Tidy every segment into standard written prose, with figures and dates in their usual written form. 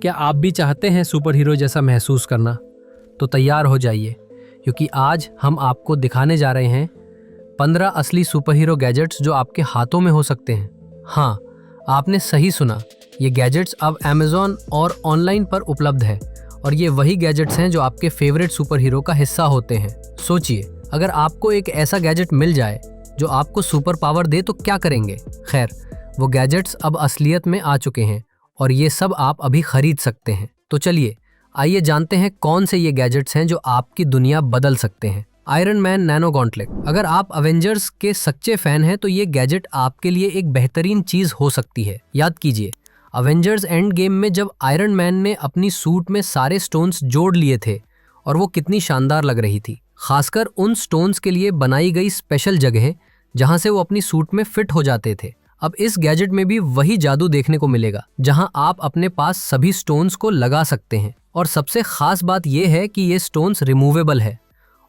क्या आप भी चाहते हैं सुपर हीरो जैसा महसूस करना? तो तैयार हो जाइए, क्योंकि आज हम आपको दिखाने जा रहे हैं 15 असली सुपर हीरो गैजेट्स जो आपके हाथों में हो सकते हैं। हाँ, आपने सही सुना, ये गैजेट्स अब अमेज़ॉन और ऑनलाइन पर उपलब्ध है और ये वही गैजेट्स हैं जो आपके फेवरेट सुपर हीरो का हिस्सा होते हैं। सोचिए, अगर आपको एक ऐसा गैजेट मिल जाए जो आपको सुपर पावर दे तो क्या करेंगे? खैर, वो गैजेट्स अब असलियत में आ चुके हैं और ये सब आप अभी खरीद सकते हैं। तो चलिए, आइए जानते हैं कौन से ये गैजेट्स हैं जो आपकी दुनिया बदल सकते हैं। Iron man nano gauntlet. अगर आप अवेंजर्स के सच्चे फैन हैं तो ये गैजेट आपके लिए एक बेहतरीन चीज हो सकती है। याद कीजिए, अवेंजर्स एंड गेम में जब आयरन मैन ने अपनी सूट में सारे स्टोन्स जोड़ लिए थे और वो कितनी शानदार लग रही थी, खासकर उन स्टोन्स के लिए बनाई गई स्पेशल जगह जहां से वो अपनी सूट में फिट हो जाते थे। अब इस गैजेट में भी वही जादू देखने को मिलेगा, जहां आप अपने पास सभी स्टोन्स को लगा सकते हैं। और सबसे खास बात यह है कि ये स्टोन्स रिमूवेबल है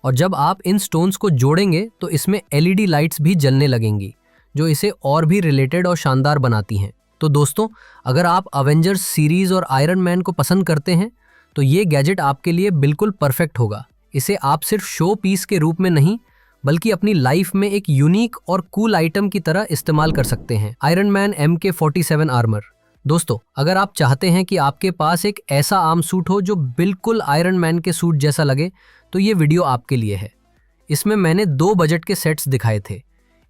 और जब आप इन स्टोन्स को जोड़ेंगे तो इसमें एलईडी लाइट्स भी जलने लगेंगी, जो इसे और भी रिलेटेड और शानदार बनाती हैं। तो दोस्तों, अगर आप अवेंजर्स सीरीज और आयरन मैन को पसंद करते हैं तो ये गैजेट आपके लिए बिल्कुल परफेक्ट होगा। इसे आप सिर्फ शो पीस के रूप में नहीं, बल्कि अपनी लाइफ में एक यूनिक और कूल आइटम की तरह इस्तेमाल कर सकते हैं। Iron man MK47 armour. दोस्तों, अगर आप चाहते हैं कि आपके पास एक ऐसा आर्म सूट हो जो बिल्कुल आयरन मैन के सूट जैसा लगे, तो ये वीडियो आपके लिए है। इसमें मैंने 2 बजट के सेट्स दिखाए थे,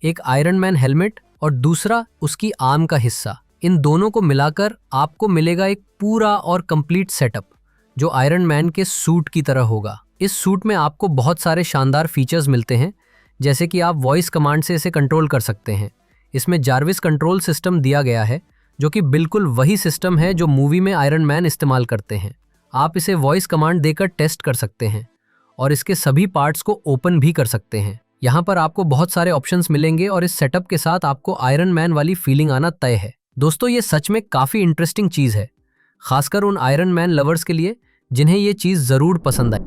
एक आयरन मैन हेलमेट और दूसरा उसकी आर्म का हिस्सा। इन दोनों को मिलाकर आपको मिलेगा एक पूरा और कंप्लीट सेटअप जो आयरन मैन के सूट की तरह होगा। इस सूट में आपको बहुत सारे शानदार फीचर्स मिलते हैं, जैसे कि आप वॉइस कमांड से इसे कंट्रोल कर सकते हैं। इसमें जार्विस कंट्रोल सिस्टम दिया गया है, जो कि बिल्कुल वही सिस्टम है जो मूवी में आयरन मैन इस्तेमाल करते हैं। आप इसे वॉइस कमांड देकर टेस्ट कर सकते हैं और इसके सभी पार्ट्स को ओपन भी कर सकते हैं। यहाँ पर आपको बहुत सारे ऑप्शंस मिलेंगे और इस सेटअप के साथ आपको आयरन मैन वाली फीलिंग आना तय है। दोस्तों, ये सच में काफ़ी इंटरेस्टिंग चीज़ है, खासकर उन आयरन मैन लवर्स के लिए जिन्हें ये चीज़ ज़रूर पसंद आए।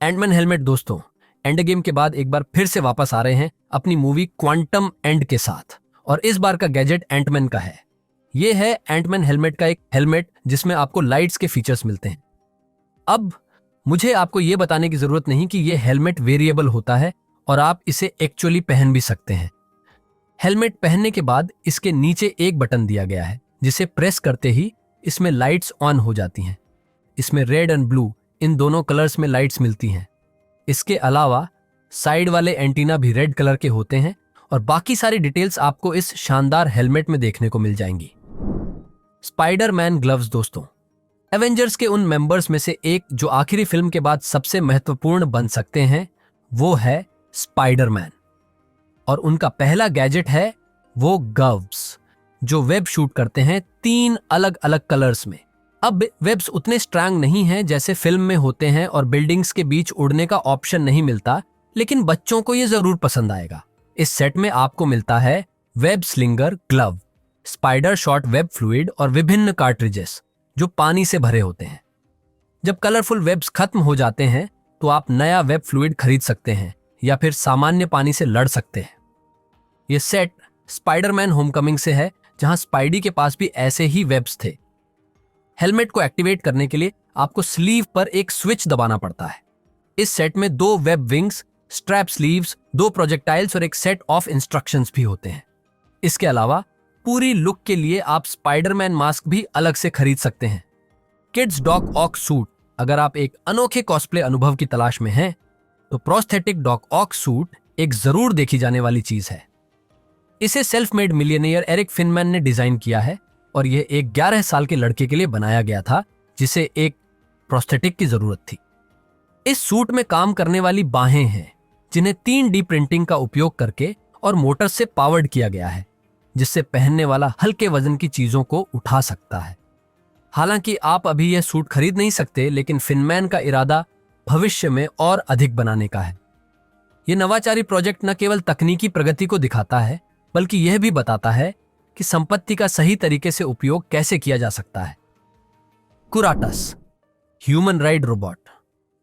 Ant Man helmet. दोस्तों, एंड गेम के बाद एक बार फिर से वापस आ रहे हैं अपनी मूवी क्वांटम एंड के साथ, और इस बार का गैजेट एंटमैन का है। ये है एंटमैन हेलमेट का एक हेलमेट जिसमें आपको लाइट्स के फीचर्स मिलते हैं। अब मुझे आपको ये बताने की जरूरत नहीं कि ये हेलमेट वेरिएबल होता है और आप इसे एक्चुअली पहन भी सकते हैं। हेलमेट पहनने के बाद इसके नीचे एक बटन दिया गया है, जिसे प्रेस करते ही इसमें लाइट्स ऑन हो जाती हैं। इसमें रेड एंड ब्लू, इन दोनों कलर्स में लाइट्स मिलती हैं। इसके अलावा साइड वाले एंटीना भी रेड कलर के होते हैं और बाकी सारी डिटेल्स आपको इस शानदार हेलमेट में देखने को मिल जाएंगी। Spiderman gloves. दोस्तों, एवेंजर्स के उन मेंबर्स में से एक जो आखिरी फिल्म के बाद सबसे महत्वपूर्ण बन सकते हैं, वो है स्पाइडरमैन, और उनका पहला गैजेट है वो ग्लव्स, जो वेब शूट करते हैं 3 अलग अलग कलर्स में। अब वेब्स उतने स्ट्रांग नहीं हैं जैसे फिल्म में होते हैं और बिल्डिंग्स के बीच उड़ने का ऑप्शन नहीं मिलता, लेकिन बच्चों को ये जरूर पसंद आएगा। इस सेट में आपको मिलता है web slinger glove, spider shot web fluid और विभिन्न कार्ट्रिजेस जो पानी से भरे होते हैं। जब कलरफुल वेब्स खत्म हो जाते हैं तो आप नया वेब फ्लूइड खरीद सकते हैं या फिर सामान्य पानी से लड़ सकते हैं। ये सेट स्पाइडरमैन होमकमिंग से है, जहां स्पाइडी के पास भी ऐसे ही वेब्स थे। हेलमेट को एक्टिवेट करने के लिए आपको स्लीव पर एक स्विच दबाना पड़ता है। इस सेट में 2 web wings, strap sleeves, 2 projectiles और एक सेट ऑफ इंस्ट्रक्शंस भी होते हैं। इसके अलावा पूरी लुक के लिए आप स्पाइडरमैन मास्क भी अलग से खरीद सकते हैं। किड्स डॉक ऑक सूट। अगर आप एक अनोखे कॉस्प्ले अनुभव की तलाश में हैं, तो प्रोस्थेटिक डॉक ऑक सूट एक जरूर देखी जाने वाली चीज है। इसे self made millionaire Eric Feynman ने डिजाइन किया है और यह एक 11 साल के लड़के के लिए बनाया गया था जिसे एक प्रोस्थेटिक की जरूरत थी। इस सूट में काम करने वाली बाहें हैं, जिन्हें 3D प्रिंटिंग का उपयोग करके और मोटर से पावर्ड किया गया है, जिससे पहनने वाला हल्के वजन की चीजों को उठा सकता है। हालांकि आप अभी यह सूट खरीद नहीं सकते, लेकिन फिनमैन का इरादा भविष्य में और अधिक बनाने का है। यह नवाचारी प्रोजेक्ट न केवल तकनीकी प्रगति को दिखाता है, बल्कि यह भी बताता है कि संपत्ति का सही तरीके से उपयोग कैसे किया जा सकता है। कुराटस ह्यूमन राइड रोबोट।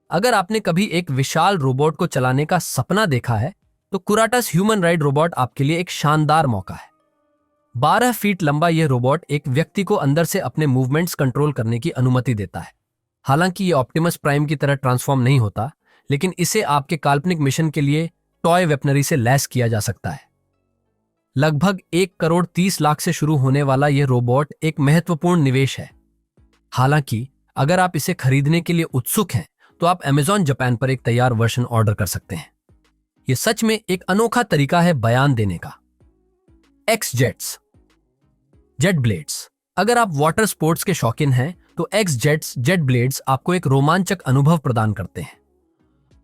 अगर आपने कभी एक विशाल रोबोट को चलाने का सपना देखा है, तो कुराटस ह्यूमन राइड रोबोट आपके लिए एक शानदार मौका है। 12 फीट लंबा यह रोबोट एक व्यक्ति को अंदर से अपने मूवमेंट्स कंट्रोल करने की अनुमति देता है। हालांकि ये ऑप्टिमस प्राइम की तरह ट्रांसफॉर्म नहीं होता, लेकिन इसे आपके काल्पनिक मिशन के लिए टॉय वेपनरी से लैस किया जा सकता है। लगभग 1,30,00,000 से शुरू होने वाला यह रोबोट एक महत्वपूर्ण निवेश है। हालांकि अगर आप इसे खरीदने के लिए उत्सुक हैं तो आप Amazon जापान पर एक तैयार वर्जन ऑर्डर कर सकते हैं। यह सच में एक अनोखा तरीका है बयान देने का। X jets, jet blades. अगर आप वाटर स्पोर्ट्स के शौकीन हैं तो एक्स जेट्स जेट ब्लेड्स आपको एक रोमांचक अनुभव प्रदान करते हैं।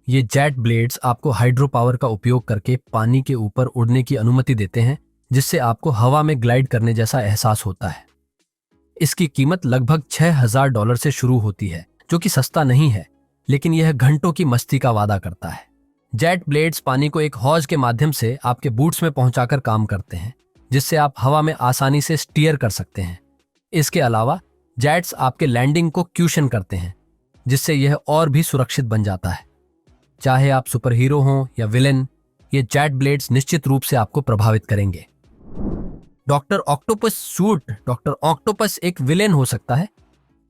ये जेट ब्लेड्स आपको हाइड्रो पावर का उपयोग करके पानी के ऊपर उड़ने की अनुमति देते हैं, जिससे आपको हवा में ग्लाइड करने जैसा एहसास होता है। इसकी कीमत लगभग $6,000 से शुरू होती है, जो कि सस्ता नहीं है, लेकिन यह घंटों की मस्ती का वादा करता है। जेट ब्लेड्स पानी को एक हौज के माध्यम से आपके बूट्स में पहुंचाकर काम करते हैं, जिससे आप हवा में आसानी से स्टीयर कर सकते हैं। इसके अलावा जेट्स आपके लैंडिंग को क्यूशन करते हैं, जिससे यह और भी सुरक्षित बन जाता है। चाहे आप सुपर हीरो हों या विलेन, ये जेट ब्लेड्स निश्चित रूप से आपको प्रभावित करेंगे। Doctor octopus suit. Doctor octopus एक विलेन हो सकता है,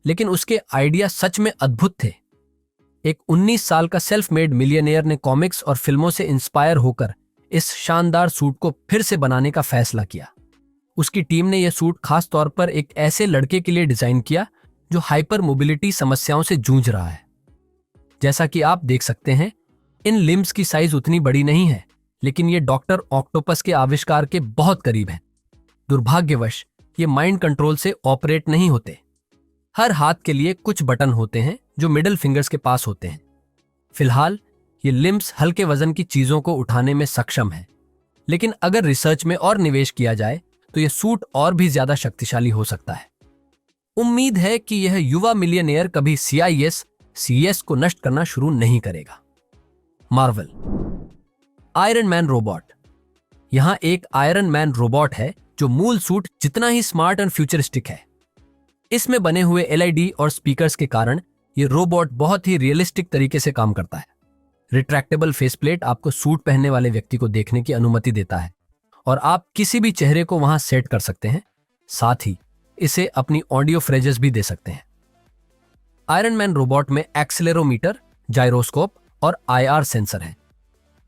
लेकिन उसके आइडिया सच में अद्भुत थे। एक 19 साल का सेल्फ मेड मिलियनेयर ने कॉमिक्स और फिल्मों से इंस्पायर होकर इस शानदार सूट को फिर से बनाने का फैसला किया। उसकी टीम ने यह सूट खास तौर पर एक ऐसे लड़के के लिए डिजाइन किया जो हाइपर मोबिलिटी समस्याओं से जूझ रहा है। जैसा कि आप देख सकते हैं, इन लिम्स की साइज उतनी बड़ी नहीं है, लेकिन ये डॉक्टर ऑक्टोपस के आविष्कार के बहुत करीब है। दुर्भाग्यवश ये माइंड कंट्रोल से ऑपरेट नहीं होते। हर हाथ के लिए कुछ बटन होते हैं जो मिडिल फिंगर्स के पास होते हैं। फिलहाल ये लिम्स हल्के वजन की चीजों को उठाने में सक्षम है, लेकिन अगर रिसर्च में और निवेश किया जाए तो यह सूट और भी ज्यादा शक्तिशाली हो सकता है। उम्मीद है कि यह युवा मिलियनेयर कभी CIS को नष्ट करना शुरू नहीं करेगा। Marvel iron man robot. यहां एक आयरन मैन रोबोट है जो मूल सूट जितना ही स्मार्ट एंड फ्यूचरिस्टिक है। इसमें बने हुए LED और स्पीकर्स के कारण यह रोबोट बहुत ही रियलिस्टिक तरीके से काम करता है। रिट्रैक्टेबल फेसप्लेट आपको सूट पहनने वाले व्यक्ति को देखने की अनुमति देता है और आप किसी भी चेहरे को वहां सेट कर सकते हैं। साथ ही इसे अपनी ऑडियो फ्रेजेस भी दे सकते हैं। आयरन मैन रोबोट में एक्सेलेरोमीटर, जाइरोस्कोप और IR सेंसर हैं,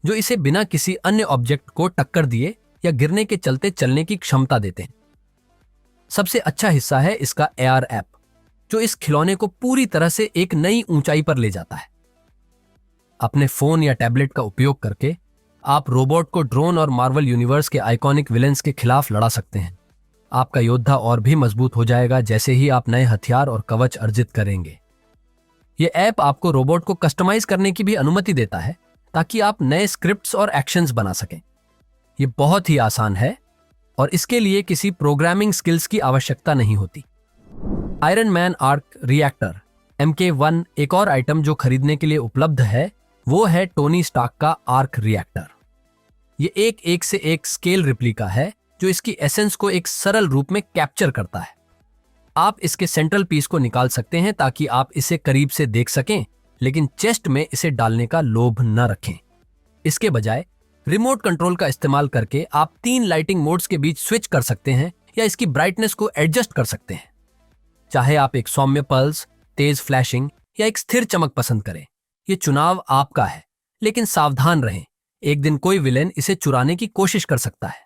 जो इसे बिना किसी अन्य ऑब्जेक्ट को टक्कर दिए या गिरने के चलते चलने की क्षमता देते हैं। सबसे अच्छा हिस्सा है इसका AR ऐप, जो इस खिलौने को पूरी तरह से एक नई ऊंचाई पर ले जाता है। अपने फोन या टैबलेट का उपयोग करके आप रोबोट को ड्रोन और मार्वल यूनिवर्स के आइकॉनिक विलेंस के खिलाफ लड़ा सकते हैं। आपका योद्धा और भी मजबूत हो जाएगा जैसे ही आप नए हथियार और कवच अर्जित करेंगे। यह ऐप आपको रोबोट को कस्टमाइज करने की भी अनुमति देता है, ताकि आप नए स्क्रिप्ट्स और एक्शंस बना सकें। यह बहुत ही आसान है और इसके लिए किसी प्रोग्रामिंग स्किल्स की आवश्यकता नहीं होती। Iron man arc reactor MK1 एक और आइटम जो खरीदने के लिए उपलब्ध है, वो है टोनी स्टार्क का आर्क रिएक्टर। ये एक से एक स्केल रिप्लिका है जो इसकी एसेंस को एक सरल रूप में कैप्चर करता है। आप इसके सेंट्रल पीस को निकाल सकते हैं ताकि आप इसे करीब से देख सकें, लेकिन चेस्ट में इसे डालने का लोभ न रखें। इसके बजाय रिमोट कंट्रोल का इस्तेमाल करके आप 3 लाइटिंग मोड्स के बीच स्विच कर सकते हैं या इसकी ब्राइटनेस को एडजस्ट कर सकते हैं। चाहे आप एक सौम्य पल्स, तेज फ्लैशिंग या एक स्थिर चमक पसंद करें, ये चुनाव आपका है। लेकिन सावधान रहें, एक दिन कोई विलेन इसे चुराने की कोशिश कर सकता है।